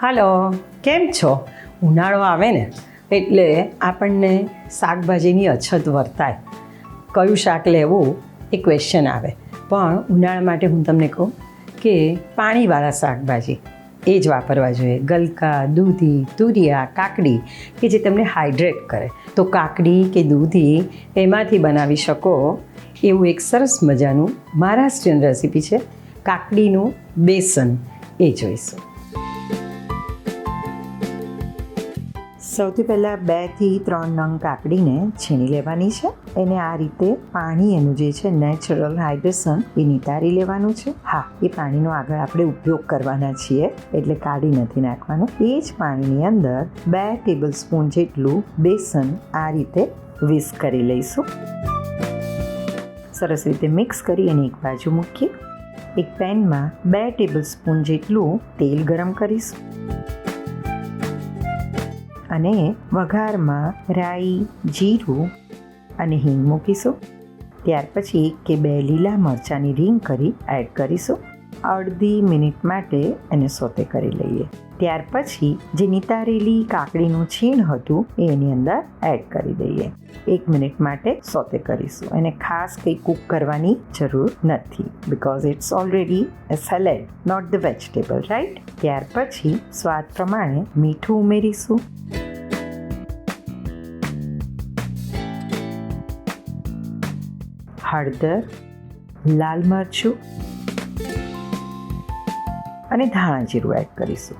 હાલો, કેમ છો? ઉનાળો આવે ને એટલે આપણને શાકભાજીની અછત વર્તાય. કયું શાક લેવું એ ક્વેશ્ચન આવે. પણ ઉનાળા માટે હું તમને કહું કે પાણીવાળા શાકભાજી એ જ વાપરવા જોઈએ. ગલકા, દૂધી, તુરિયા, કાકડી કે જે તમને હાઇડ્રેટ કરે. તો કાકડી કે દૂધી એમાંથી બનાવી શકો એવું એક સરસ મજાનું મહારાષ્ટ્રીયન રેસીપી છે. કાકડીનું બેસન એ જોઈશું. સૌથી પહેલાં 2 થી 3 નંગ કાકડીને છીણી લેવાની છે. એને આ રીતે પાણી એનું જે છે નેચરલ હાઇડ્રેશન એ નિતારી લેવાનું છે. હા, એ પાણીનો આગળ આપણે ઉપયોગ કરવાના છીએ એટલે કાઢી નથી નાખવાનું. એ જ પાણીની અંદર 2 ટેબલ સ્પૂન જેટલું બેસન આ રીતે વિસ્ક કરી લઈશું. સરસ રીતે મિક્સ કરી અને એક બાજુ મૂકીએ. એક પેનમાં 2 ટેબલ સ્પૂન જેટલું તેલ ગરમ કરીશું અને વઘારમાં રાઈ, જીરું અને હિંગ મૂકીશું. ત્યાર પછી 1 કે 2 લીલા મરચાંની રીંગ કરી એડ કરીશું. અડધી મિનિટ માટે એને સોતે કરી લઈએ. ત્યાર પછી જે નિતારેલી કાકડીનું છીણ હતું એ એની અંદર એડ કરી દઈએ. 1 મિનિટ માટે સોતે કરીશું. એને ખાસ કંઈ કૂક કરવાની જરૂર નથી because it's already a salad, not the vegetable, right? ત્યાર પછી સ્વાદ પ્રમાણે મીઠું ઉમેરીશું. હળદર, લાલ મરચું અને ધાણા જીરું એડ કરીશું.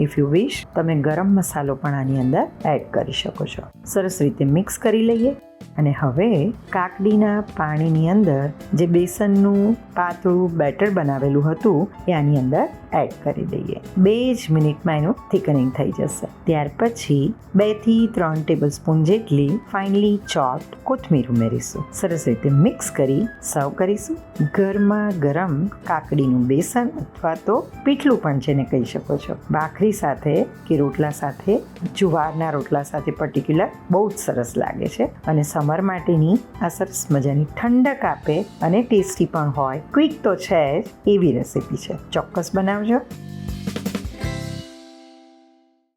ઇફ યુ વિશ તમે ગરમ મસાલો પણ આની અંદર એડ કરી શકો છો. સરસ રીતે મિક્સ કરી લઈએ અને હવે કાકડીના પાણીની અંદર જે બેસનનું પાતળું બેટર બનાવેલું હતું એ આની અંદર એડ કરી દઈએ. 2 જ મિનિટમાં એનું થિકનિંગ થઈ જશે. ત્યાર પછી 2 થી 3 ટેબલ સ્પૂન જેટલી ફાઇનલી ચોપ્ડ કોથમીર ઉમેરીશું. સરસ રીતે મિક્સ કરી સર્વ કરીશું. ગરમા ગરમ કાકડીનું બેસન અથવા તો પીઠલું પણ જેને કહી શકો છો, ભાખરી સાથે કે રોટલા સાથે, જુવારના રોટલા સાથે પર્ટિક્યુલર બહુ જ સરસ લાગે છે અને સમર માટેની આ સરસ મજાની ઠંડક આપે અને ટેસ્ટી પણ હોય. ક્વિક તો છે જ, એવી રેસીપી છે. ચોક્કસ બનાવજો.